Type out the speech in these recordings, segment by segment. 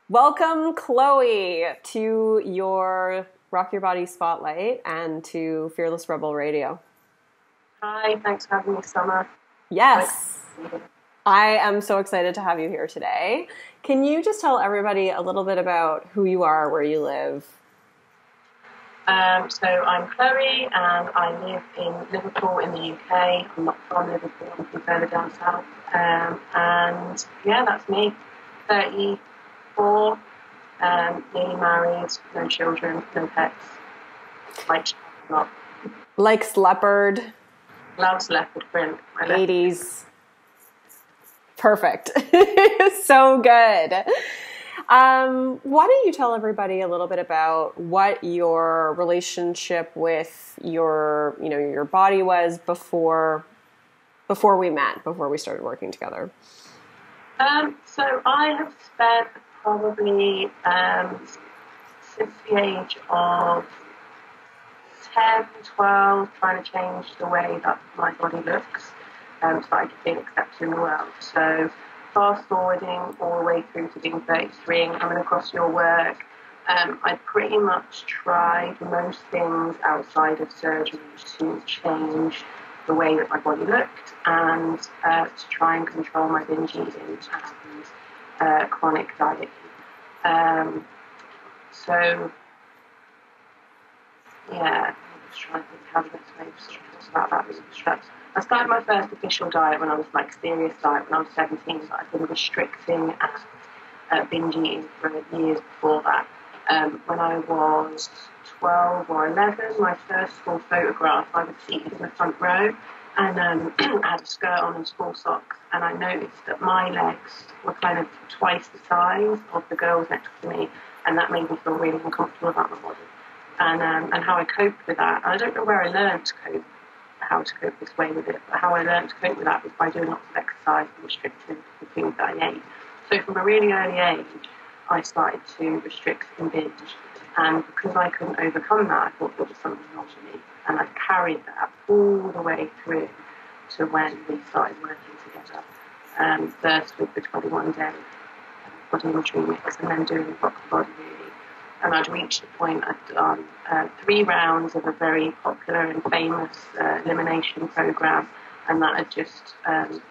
Welcome, Chloe, to your Rock Your Body Spotlight and to Fearless Rebel Radio. Hi, thanks for having me, Summer. Yes, I am so excited to have you here today. Can you just tell everybody a little bit about who you are, where you live? So I'm Chloe, and I live in Liverpool in the UK. I'm not from Liverpool, I'm from further down south. And yeah, that's me. 34, nearly married, no children, no pets. Like not. Likes leopard. Loves leopard print. 80s. Perfect. So good. Why don't you tell everybody a little bit about what your relationship with your body was before we met, before we started working together? So I have spent probably since the age of 10, 12, trying to change the way that my body looks, so I could feel accepted in the world. So fast forwarding all the way through to being 33 and coming across your work, I pretty much tried most things outside of surgery to change the way that my body looked and to try and control my binge eating and chronic dieting. So yeah, I'm just trying to think how the best way to talk about that was stress. I started my first official diet when I was serious diet when I was 17, but I've been restricting and binge eating for years before that. When I was 12 or 11, my first school photograph, I was seated in the front row and I had a skirt on and school socks, and I noticed that my legs were kind of twice the size of the girls next to me, and that made me feel really uncomfortable about my body. And how I coped with that. I don't know where I learned how to cope this way with it, but how I learned to cope with that was by doing lots of exercise and restricting the things that I ate. So from a really early age, I started to restrict and binge. And because I couldn't overcome that, I thought there was something wrong with me. And I carried that all the way through to when we started working together. First with the 21-day body imagery mix, and then doing Rock the Body really. And I'd reached the point I'd done 3 rounds of a very popular and famous elimination program, and that had just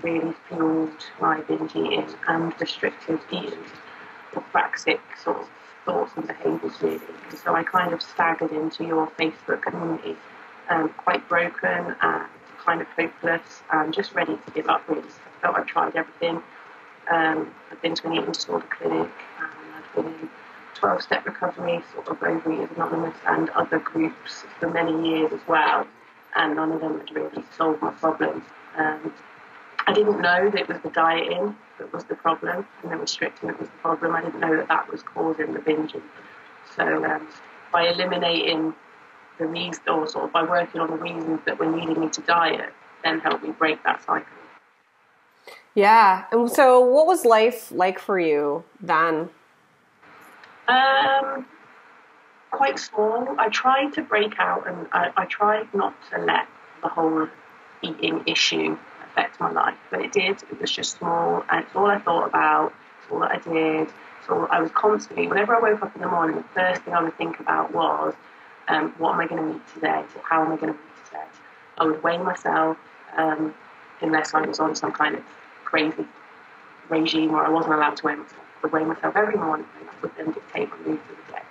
really fueled my binge eating and restrictive eating, or praxic sort of thoughts and behaviours really. And so I kind of staggered into your Facebook community, quite broken and kind of hopeless and just ready to give up really. So I felt I'd tried everything. I'd been to an eating disorder clinic, and I'd been in 12-step recovery, sort of Overeaters Anonymous and other groups for many years as well, and none of them had really solved my problem. I didn't know that it was the dieting that was the problem and the restricting that was the problem. I didn't know that that was causing the binging. So by eliminating the reasons, or sort of by working on the reasons that were leading me to diet, then helped me break that cycle. Yeah. And so what was life like for you then? Quite small. I tried to break out, and I tried not to let the whole eating issue affect my life, but it did. It was just small, and it's all I thought about. It's all that I did. So I was constantly, whenever I woke up in the morning, the first thing I would think about was, what am I going to eat today? So how am I going to eat today? I would weigh myself, unless I was on some kind of crazy regime where I wasn't allowed to weigh myself. I would weigh myself every morning, and that would then dictate my mood for the day.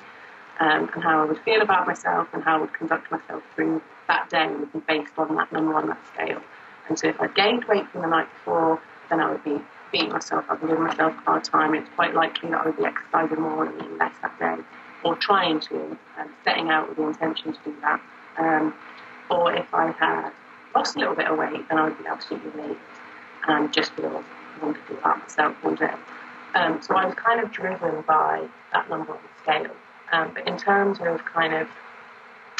And how I would feel about myself and how I would conduct myself through that day would be based on that number on that scale. And so if I gained weight from the night before, then I would be beating myself up and giving myself a hard time. It's quite likely that I would be exercising more and eating less that day, or trying to, setting out with the intention to do that. Or if I had lost a little bit of weight, then I would be absolutely late and just feel wonderful about myself all day. So I was kind of driven by that number on the scale. But in terms of kind of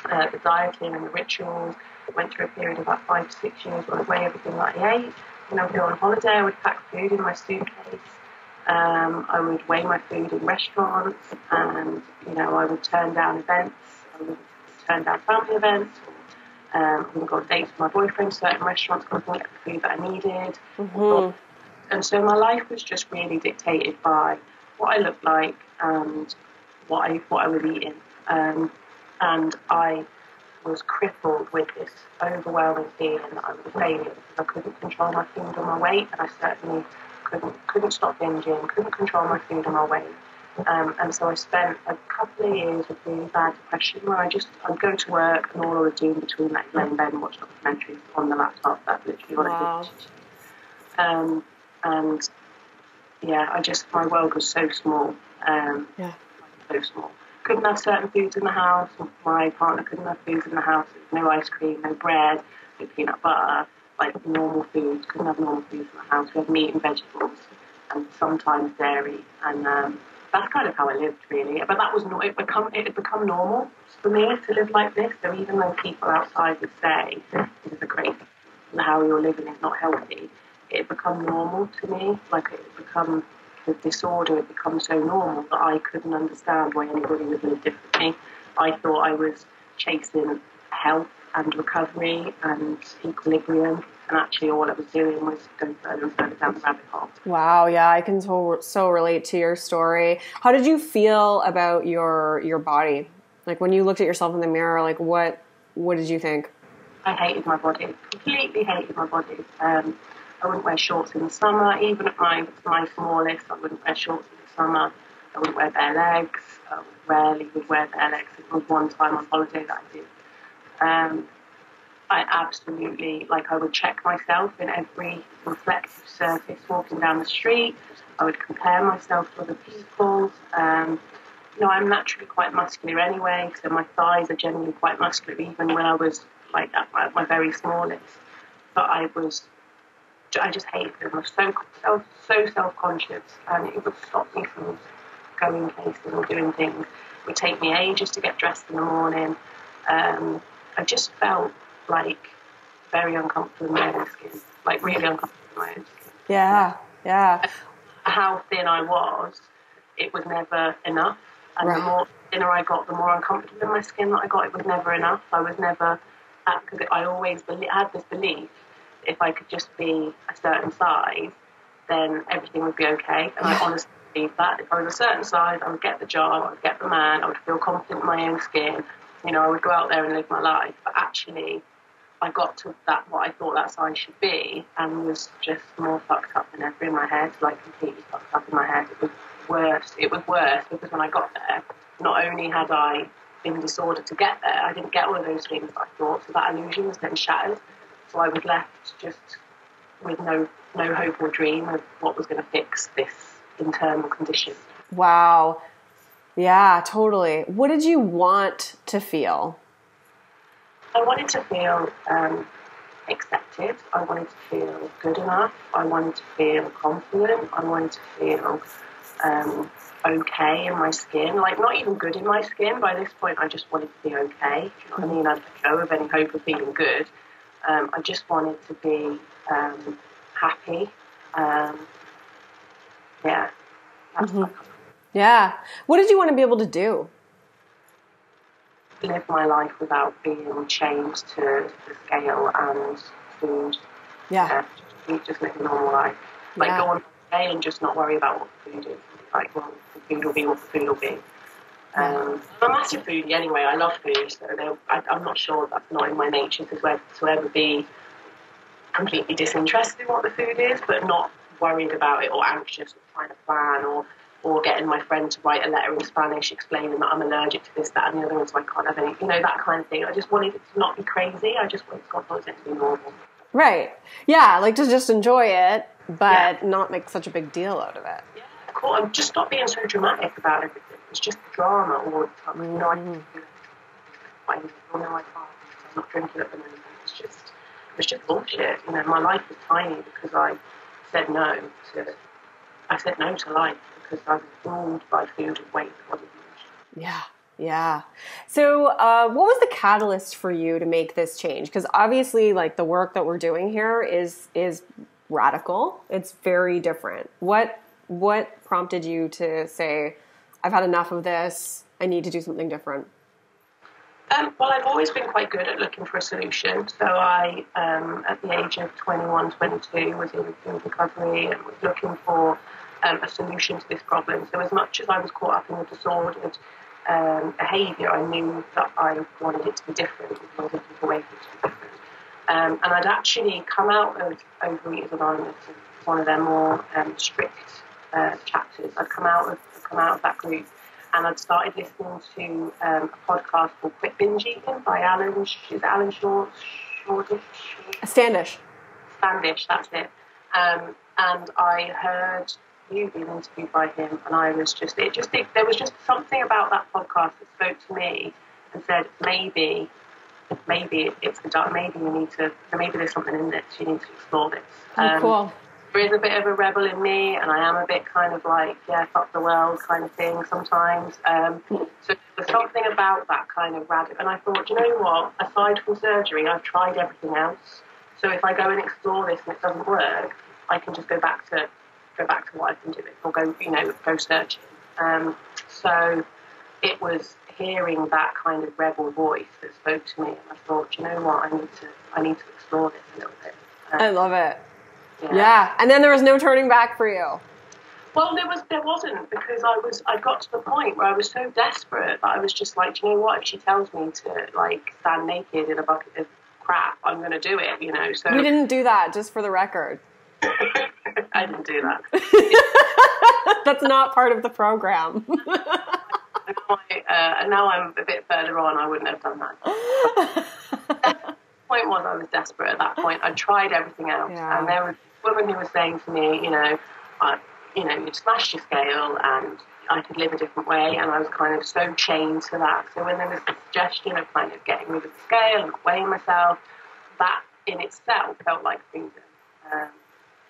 the dieting and the rituals, I went through a period of about 5 to 6 years where I would weigh everything that I ate. When I would go on holiday, I would pack food in my suitcase. I would weigh my food in restaurants, and I would turn down events. I would turn down family events. I would go on dates with my boyfriend to certain restaurants because I couldn't get the food that I needed. Mm-hmm. And so my life was just really dictated by what I looked like and what I was eating. And I was crippled with this overwhelming feeling that I was a failure because I couldn't control my food or my weight, and I certainly couldn't stop binging, couldn't control my food or my weight. And so I spent a couple of years with really bad depression where I'd go to work and all I would do in between like laying in bed and watch documentaries on the laptop. That's literally what I did. And yeah, my world was so small. So small. Couldn't have certain foods in the house. My partner couldn't have foods in the house. No ice cream, no bread, no peanut butter, like normal foods. Couldn't have normal foods in the house. We had meat and vegetables and sometimes dairy. And that's kind of how I lived, really. But that was not, it had become normal for me to live like this. So even though people outside would say, this is a crazy, how you're living is not healthy, it had become normal to me. Like it had become, the disorder had become so normal that I couldn't understand why anybody would live differently. I thought I was chasing health and recovery and equilibrium, and actually all I was doing was going further and further down the rabbit hole. Wow, yeah, I can so relate to your story. How did you feel about your body? Like when you looked at yourself in the mirror, like what did you think? I hated my body, completely hated my body. I wouldn't wear shorts in the summer, even at my smallest. I wouldn't wear shorts in the summer. I wouldn't wear bare legs. I rarely would wear bare legs. It was one time on holiday that I did. I absolutely, I would check myself in every reflective surface walking down the street. I would compare myself to other people. I'm naturally quite muscular anyway, so my thighs are generally quite muscular, even when I was at my very smallest. But I just hated them. I was so self-conscious, and it would stop me from going places or doing things. It would take me ages to get dressed in the morning. I just felt very uncomfortable in my own skin, really uncomfortable in my own skin. Yeah. How thin I was, it was never enough. And right. The more thinner I got, the more uncomfortable in my skin that I got. It was never enough. I was never, because I always had this belief that if I could just be a certain size, then everything would be okay. And I honestly believe that. If I was a certain size, I would get the job, I would get the man, I would feel confident in my own skin. I would go out there and live my life. But actually, I got to what I thought that size should be, and was just more fucked up than ever in my head, completely fucked up in my head. It was worse. It was worse because when I got there, not only had I been disordered to get there, I didn't get all of those things that I thought, so that illusion was then shattered. So I was left just with no hope or dream of what was going to fix this internal condition. Wow. Yeah, totally. What did you want to feel? I wanted to feel accepted. I wanted to feel good enough. I wanted to feel confident. I wanted to feel okay in my skin. Not even good in my skin. By this point, I just wanted to be okay. Do you know what I mean? I'd let go of any hope of feeling good. I just wanted to be happy. That's Yeah. What did you want to be able to do? Live my life without being chained to the scale and food. Yeah. Just live a normal life. Go on day and just not worry about what the food is. The food will be what the food will be. I'm a massive foodie anyway. I love food, so I'm not sure that's not in my nature to ever be completely disinterested in what the food is, but not worried about it or anxious or trying to plan or getting my friend to write a letter in Spanish explaining that I'm allergic to this, that, and the other one, so I can't have any, that kind of thing. I just wanted it to not be crazy. I just wanted it to be normal. Right. Yeah, to just enjoy it, but not make such a big deal out of it. Yeah, cool. I'm just not being so dramatic about everything. It's just drama all the time. I'm not drinking at the moment. It's just bullshit. My life was tiny because I said no to life because I was ruled by food and weight. Yeah. So what was the catalyst for you to make this change? Because obviously, the work that we're doing here is radical. It's very different. What prompted you to say, I've had enough of this, I need to do something different? Well, I've always been quite good at looking for a solution. So I, at the age of 21, 22, was in recovery and was looking for a solution to this problem. So as much as I was caught up in the disordered behaviour, I knew that I wanted it to be different. I was looking for ways for it to be different. And I'd actually come out of Overeaters Anonymous, one of their more strict chapters. I'd come out of that group, and I'd started listening to a podcast called Quit Binge Eating by Alan Standish. Standish, that's it. And I heard you being interviewed by him, and I was just, there was just something about that podcast that spoke to me and said, maybe it's the dark, maybe there's something in this, you need to explore this. Cool. There is a bit of a rebel in me, and I am a bit kind of like, yeah, fuck the world kind of thing sometimes. So there's something about that kind of radical, and I thought, you know what, aside from surgery, I've tried everything else. So if I go and explore this and it doesn't work, I can just go back to what I've been doing, or go searching. So it was hearing that kind of rebel voice that spoke to me, and I thought, you know what, I need to explore this a little bit. I love it. Yeah. And then there was no turning back for you. Well, there wasn't, because I got to the point where I was so desperate that I was just like, you know what, if she tells me to like stand naked in a bucket of crap, I'm going to do it, you know. So you didn't do that, just for the record. I didn't do that. That's not part of the program. And now I'm a bit further on, I wouldn't have done that. The point was, I was desperate at that point. I tried everything else, and there was a woman who was saying to me, you'd smashed your scale and I could live a different way, and I was kind of so chained to that. So when there was the suggestion of kind of getting rid of the scale and weighing myself, that in itself felt like freedom.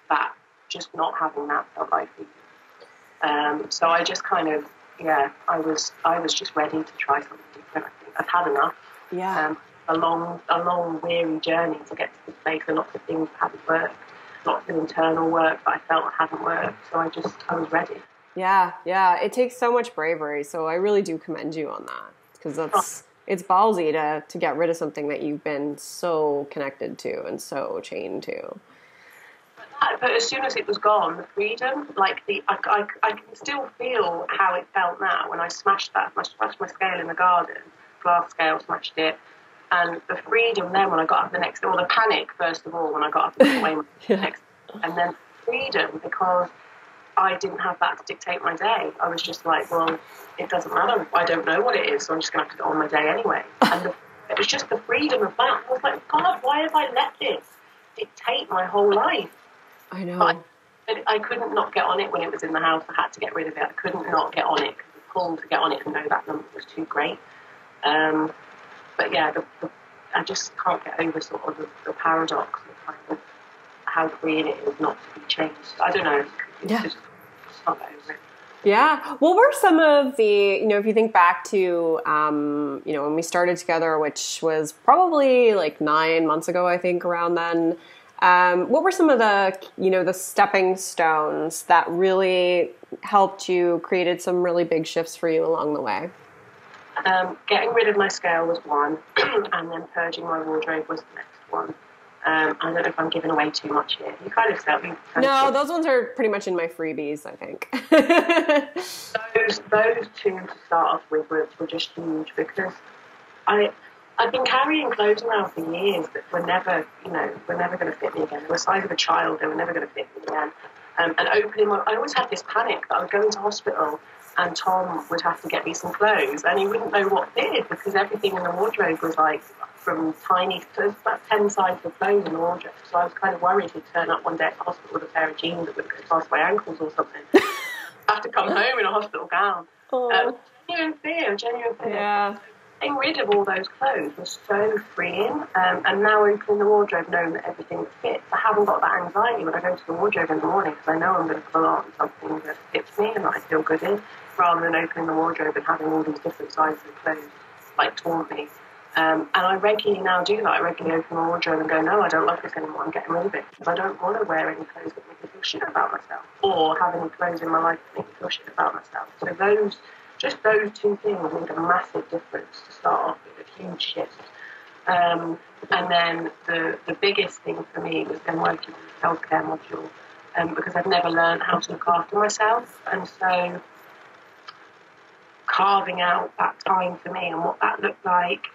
That just not having that felt like freedom. So I just kind of, I was just ready to try something different. I think I've had enough. Yeah. A long, weary journey to get to this place, and lots of things hadn't worked, lots of internal work that I felt hadn't worked. So I was ready. Yeah. It takes so much bravery. So I really do commend you on that, because it's ballsy to get rid of something that you've been so connected to and so chained to. But as soon as it was gone, the freedom, like I can still feel how it felt now when I smashed my scale in the garden, glass scale, smashed it, and the freedom then when I got up the next day, or the panic first of all when I got up and went away next, and then freedom because I didn't have that to dictate my day. I was just like, well, it doesn't matter. I don't know what it is, so I'm just going to have to get on my day anyway. And it was just the freedom of that. I was like, God, why have I let this dictate my whole life? I know. But I couldn't not get on it when it was in the house. I had to get rid of it. I couldn't not get on it because the pull to get on it and know that number was too great. But yeah, I just can't get over sort of the paradox of kind of how freeing it is not to be changed. I don't know. Just not get over it. Yeah. What were some of the, if you think back to, when we started together, which was probably like 9 months ago, I think, around then, what were some of the, the stepping stones that really helped you, created some really big shifts for you along the way? Getting rid of my scale was one, and then purging my wardrobe was the next one. I don't know if I'm giving away too much here. You kind of said me. No, those ones are pretty much in my freebies, I think. those two to start off with were just huge, because I've been carrying clothes around for years that were never going to fit me again. They were the size of a child. They were never going to fit me again. And opening I always had this panic that I would go into hospital and Tom would have to get me some clothes, and he wouldn't know what fit, because everything in the wardrobe was like from tiny to about 10 sizes of clothes in the wardrobe. So I was kind of worried he'd turn up one day at the hospital with a pair of jeans that would go past my ankles or something. I have to come home in a hospital gown. Genuine fear. Yeah. Getting rid of all those clothes was so freeing, and now opening the wardrobe, knowing that everything fits, I haven't got that anxiety when I go to the wardrobe in the morning, because I know I'm going to pull on something that fits me and that I feel good in, rather than opening the wardrobe and having all these different sizes of clothes like taunt me. And I regularly now do that. I regularly open the wardrobe and go, no, I don't like this anymore, I'm getting rid of it, because I don't want to wear any clothes that make me feel shit about myself, or have any clothes in my life that make me feel shit about myself. So those two things made a massive difference to start off with, a huge shift. And then the biggest thing for me was then working with the self-care module, because I've never learned how to look after myself. And so carving out that time for me and what that looked like,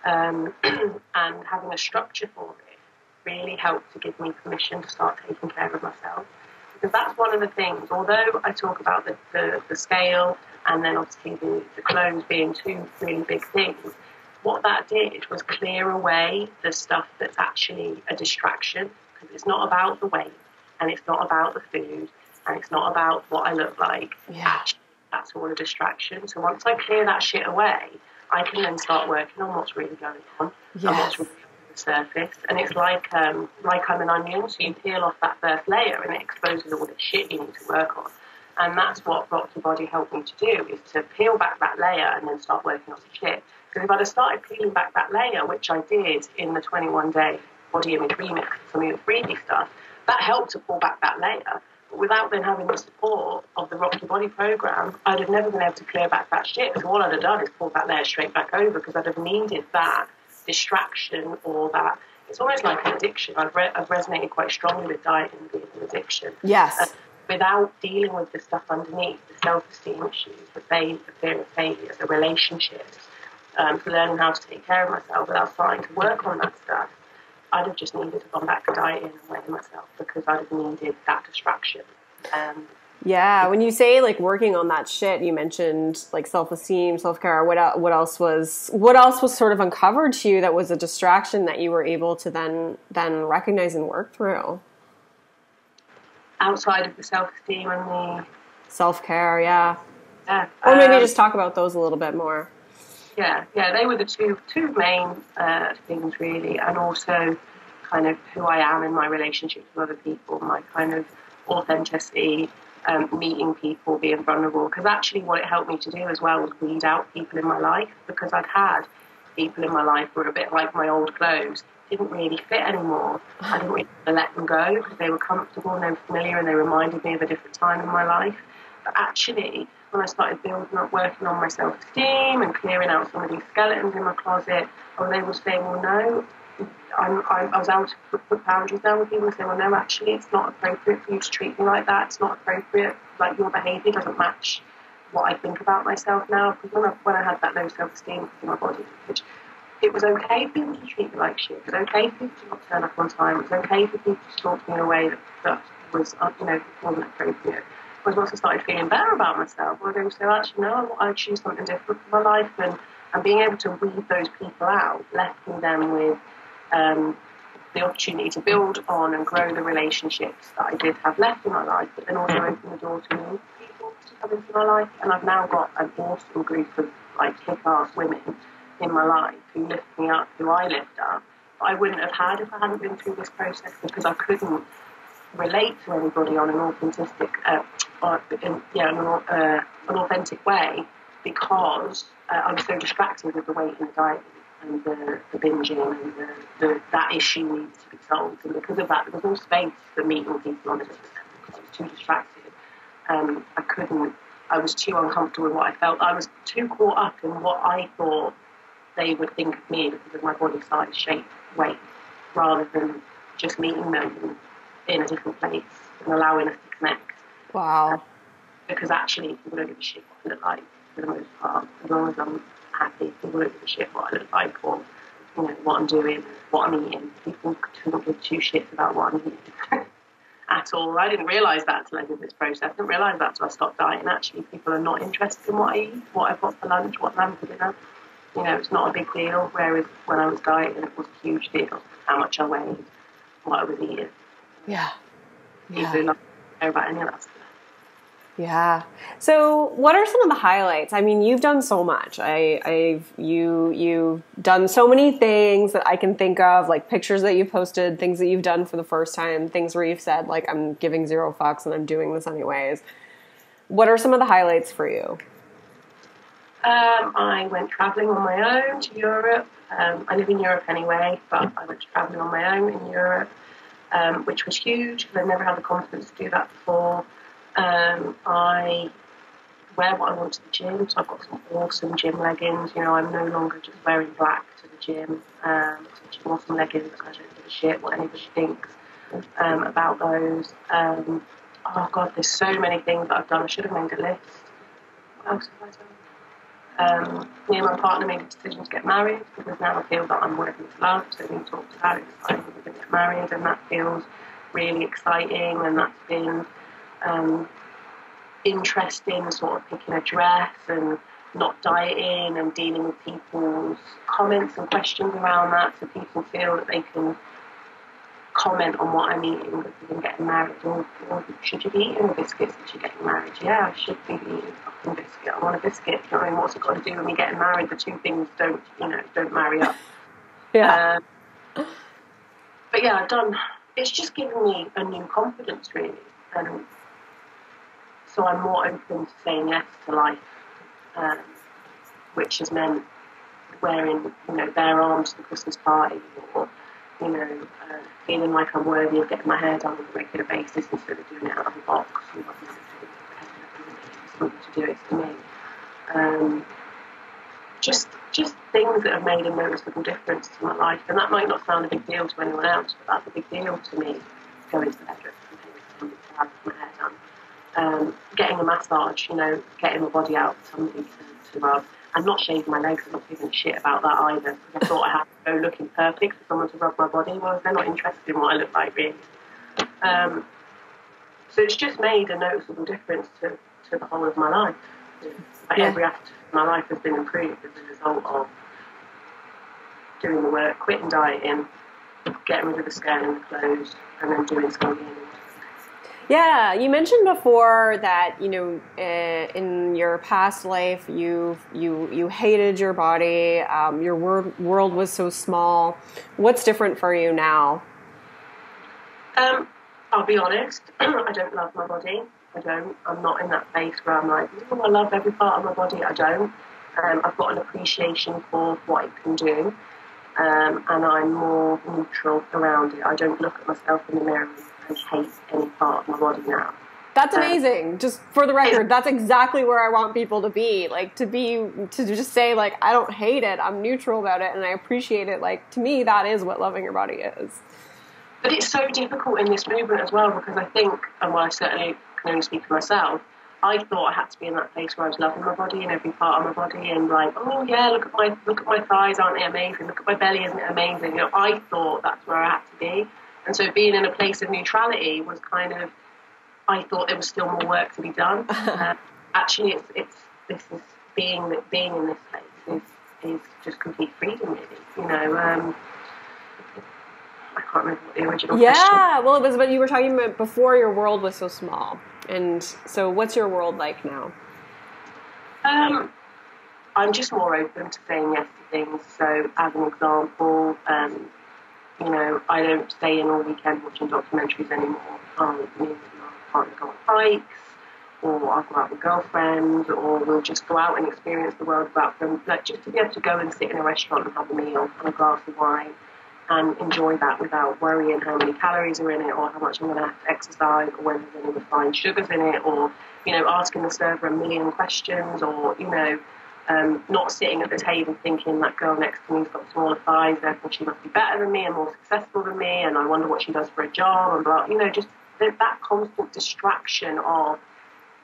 and having a structure for it really helped to give me permission to start taking care of myself. Because that's one of the things, although I talk about the scale and then obviously the clothes being two really big things, what that did was clear away the stuff that's actually a distraction, because it's not about the weight and it's not about the food and it's not about what I look like. Yeah. Actually, that's all a distraction. So once I clear that shit away, I can then start working on what's really going on and what's really on the surface. And it's like I'm an onion, so you peel off that first layer and it exposes all the shit you need to work on. And that's what Rock Your Body helped me to do, is to peel back that layer and then start working on the shit. Because if I'd have started peeling back that layer, which I did in the 21-day body image remix, some of the freebie stuff, that helped to pull back that layer. But without then having the support of the Rock Your Body program, I'd have never been able to clear back that shit. So all I'd have done is pull that layer straight back over, because I'd have needed that distraction or that. It's almost like an addiction. I've resonated quite strongly with dieting being an addiction. Yes. Without dealing with the stuff underneath, the self-esteem issues, the fear of failure, the relationships, learning how to take care of myself, without starting to work on that stuff, I'd have just needed to go back to dieting and weighing myself, because I'd have needed that distraction. Yeah, when you say like working on that shit, you mentioned like self-esteem, self-care. What else was sort of uncovered to you that was a distraction that you were able to then recognize and work through? Outside of the self-esteem and the self-care, yeah. Or maybe just talk about those a little bit more. Yeah, they were the two main things really, and also kind of who I am in my relationships with other people, my kind of authenticity, meeting people, being vulnerable. Because actually what it helped me to do as well was weed out people in my life, because I'd had people in my life who were a bit like my old clothes, didn't really fit anymore. I didn't really let them go because they were comfortable and they were familiar and they reminded me of a different time in my life. But actually, when I started building up, working on my self-esteem and clearing out some of these skeletons in my closet, I was able to say, well, no, I was able to put boundaries down with people and say, well, no, actually, it's not appropriate for you to treat me like that. It's not appropriate. Like, your behaviour doesn't match what I think about myself now. Because when I had that low self-esteem in my body image, it was okay for people to treat me like shit. It was okay for people to not turn up on time. It was okay for people to talk to me in a way that was, wasn't appropriate. Whereas once I started feeling better about myself, I was able to say, actually, no, I choose something different for my life. And being able to weed those people out left me then with the opportunity to build on and grow the relationships that I did have left in my life, but then also open the door to new people to come into my life. And I've now got an awesome group of like kick-ass women in my life who lift me up, who I lift up, that I wouldn't have had if I hadn't been through this process, because I couldn't relate to anybody on an authentic way, because I was so distracted with the weight and the diet and the binging and that issue needs to be solved. And because of that, there was no space for meeting people on a different level, because I was too distracted. I was too uncomfortable with what I felt. I was too caught up in what I thought they would think of me because of my body size, shape, weight, rather than just meeting them in a different place and allowing us to connect. Wow. Because actually, people don't give a shit what I look like for the most part. As long as I'm happy, people don't give a shit what I look like, or what I'm doing, what I'm eating. People don't give two shits about what I'm eating at all. I didn't realise that until I did this process. I didn't realise that until I stopped dieting. Actually, people are not interested in what I eat, what I've got for lunch, what I'm having for dinner. It's not a big deal. Whereas when I was dieting, it was a huge deal. How much I weighed, what I was eating. Yeah. People don't care about any of that stuff. Yeah. So what are some of the highlights? I mean, you've done so much. You've done so many things that I can think of, like pictures that you posted, things that you've done for the first time, things where you've said, like, I'm giving zero fucks and I'm doing this anyways. What are some of the highlights for you? I went travelling on my own to Europe. I live in Europe anyway, but I went travelling on my own in Europe, which was huge because I'd never had the confidence to do that before. I wear what I want to the gym, so I've got some awesome gym leggings. I'm no longer just wearing black to the gym. Some awesome leggings. I don't give a shit what anybody thinks. about those. Oh God, there's so many things that I've done. I should have made a list. What else have I done? Me and my partner made a decision to get married because now I feel that I'm worthy of love. So we talked about it, decided we were going to get married, and that feels really exciting. And that's been interesting, sort of picking a dress and not dieting and dealing with people's comments and questions around that, so people feel that they can comment on what I'm eating because I'm getting married. Or should you be eating biscuits if you're getting married? Yeah, I should be eating a fucking biscuit. I want a biscuit. You know what I mean? What's it got to do with me getting married? The two things don't marry up. Yeah. But yeah, it's just given me a new confidence, really. And so I'm more open to saying yes to life, which has meant wearing, bare arms to the Christmas party, or feeling like I'm worthy of getting my hair done on a regular basis instead of doing it out of a box. And something to do it for me. Just things that have made a noticeable difference to my life, and that might not sound a big deal to anyone else, but that's a big deal to me. Going to the hairdresser and to have my hair done, getting a massage, getting my body out for somebody to rub. And not shaving my legs and not giving a shit about that either. Because I thought I had to go looking perfect for someone to rub my body. Well, they're not interested in what I look like, really. So it's just made a noticeable difference to the whole of my life. Every aspect of my life has been improved as a result of doing the work, quitting dieting, getting rid of the scale and the clothes, and then doing something. Yeah, you mentioned before that in your past life you hated your body. Your world was so small. What's different for you now? I'll be honest. I don't love my body. I don't. I'm not in that place where I'm like, I love every part of my body. I don't. I've got an appreciation for what it can do, and I'm more neutral around it. I don't look at myself in the mirror and hate any part of my body now. That's amazing. Just for the record, that's exactly where I want people to be. Like, to just say, like, I don't hate it. I'm neutral about it, and I appreciate it. Like, to me, that is what loving your body is. But it's so difficult in this movement as well, because I think, and I certainly can only speak for myself, I thought I had to be in that place where I was loving my body and every part of my body, and like, oh yeah, look at my thighs, aren't they amazing? Look at my belly, isn't it amazing? I thought that's where I had to be, and so being in a place of neutrality was kind of, I thought there was still more work to be done. Actually, it's being in this place is just complete freedom, really. I can't remember what the original question. Yeah, well, it was what you were talking about before. Your world was so small, and so what's your world like now? I'm just more open to saying yes to things. So, as an example, I don't stay in all weekend watching documentaries anymore. Me and my partner go on hikes, or I'll go out with girlfriends, or we'll just go out and experience the world without them. Like, just to be able to go and sit in a restaurant and have a meal and a glass of wine and enjoy that without worrying how many calories are in it, or how much I'm going to have to exercise, or whether there's any refined sugars in it, or asking the server a million questions, or not sitting at the table thinking that girl next to me's got smaller thighs, therefore she must be better than me and more successful than me, and I wonder what she does for a job, and blah. Just that constant distraction of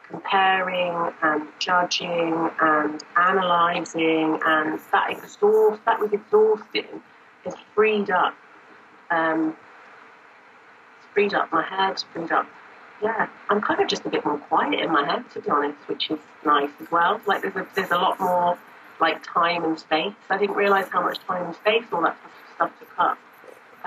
comparing and judging and analysing, and that was exhausting. It's freed up. It's freed up my head. It's freed up. Yeah, I'm kind of just a bit more quiet in my head, to be honest, which is nice as well. Like there's a lot more like time and space. I didn't realise how much time and space all that stuff took up.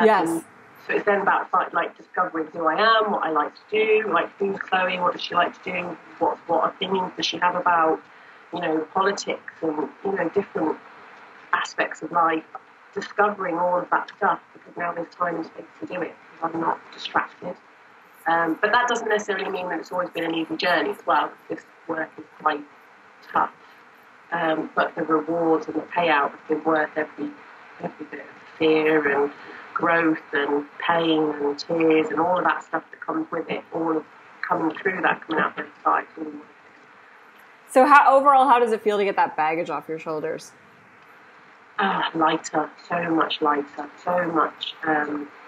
Yes. So it's then about like discovering who I am, what I like to do, like who's Chloe, what does she like to do, what opinions does she have about politics and different aspects of life. Discovering all of that stuff, because now there's time and space to do it, because I'm not distracted. But that doesn't necessarily mean that it's always been an easy journey as well. This work is quite tough, but the rewards and the payout have been worth every bit of fear and growth and pain and tears and all of that stuff that comes with it, all of coming through that, coming out the other side. So how does it feel to get that baggage off your shoulders? Lighter, so much lighter, so much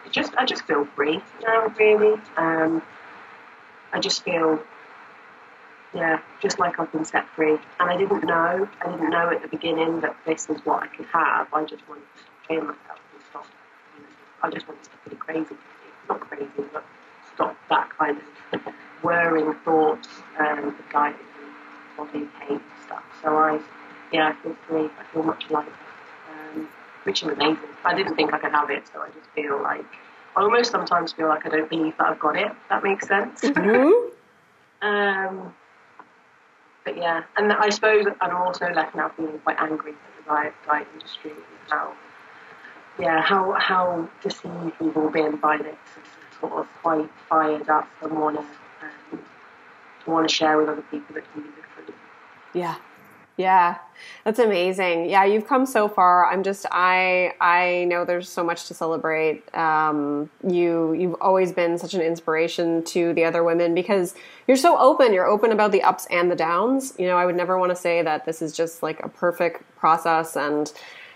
I just feel free now, really. I just feel, yeah, just like I've been set free. And I didn't know at the beginning that this is what I could have. I just wanted to stop killing myself and stop, I just wanted to stop being crazy. Not crazy, but stop that kind of whirring thoughts, anxiety, body pain stuff. So I feel free. I feel much lighter, which is amazing. I didn't think I could have it, so I just feel like, I almost sometimes feel like I don't believe that I've got it, if that makes sense. Mm-hmm. But yeah, and I suppose I'm also left now feeling quite angry at the diet industry and how deceived we've all been by this. It's sort of quite fired up and want to share with other people that can be different. Yeah. Yeah, that's amazing. Yeah, you've come so far. I know there's so much to celebrate. You've always been such an inspiration to the other women because you're so open. You're open about the ups and the downs. You know, I would never want to say that this is just like a perfect process, and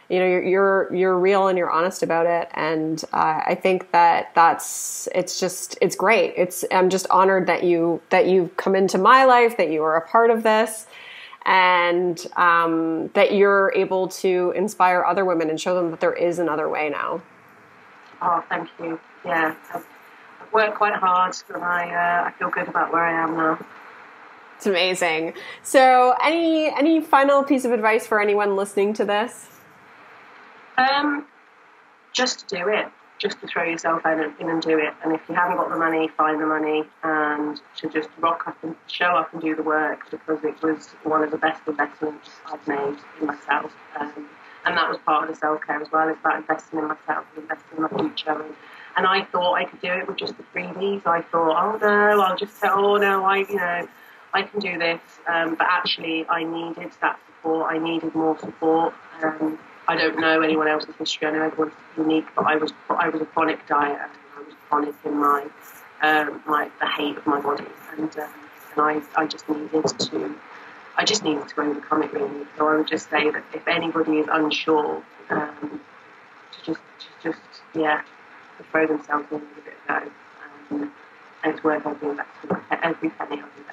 you know, you're real and you're honest about it. And I think it's great. I'm just honored that you've come into my life, that you are a part of this. And that you're able to inspire other women and show them that there is another way now. Oh, thank you. Yeah, I've worked quite hard, and I feel good about where I am now. It's amazing. So, any final piece of advice for anyone listening to this? Just do it. Just to throw yourself in and do it. And if you haven't got the money, find the money, and to just rock up and show up and do the work, because it was one of the best investments I've made in myself. And that was part of the self-care as well. It's about investing in myself, investing in my future. And I thought I could do it with just the freebies. I thought, I can do this. But actually, I needed that support. I needed more support. I don't know anyone else's history. I know everyone's unique, but I was a chronic dieter. I was chronic in my the hate of my body, and I just needed to overcome it really. So I would just say that if anybody is unsure, to throw themselves in and give it a go, and it's worth every investment, every penny I've invested.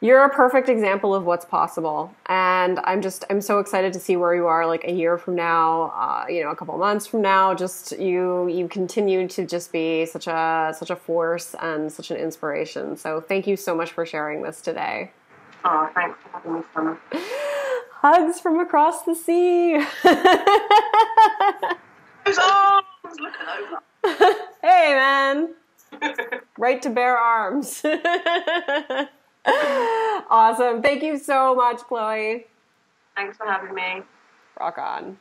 You're a perfect example of what's possible. And I'm so excited to see where you are like a year from now, a couple of months from now. Just you continue to just be such a force and such an inspiration. So thank you so much for sharing this today. Oh, thanks for having me, Summer. Hugs from across the sea. Those arms! Look at those. Hey, man. Right to bear arms. Awesome. Thank you so much, Chloe. Thanks for having me. Rock on.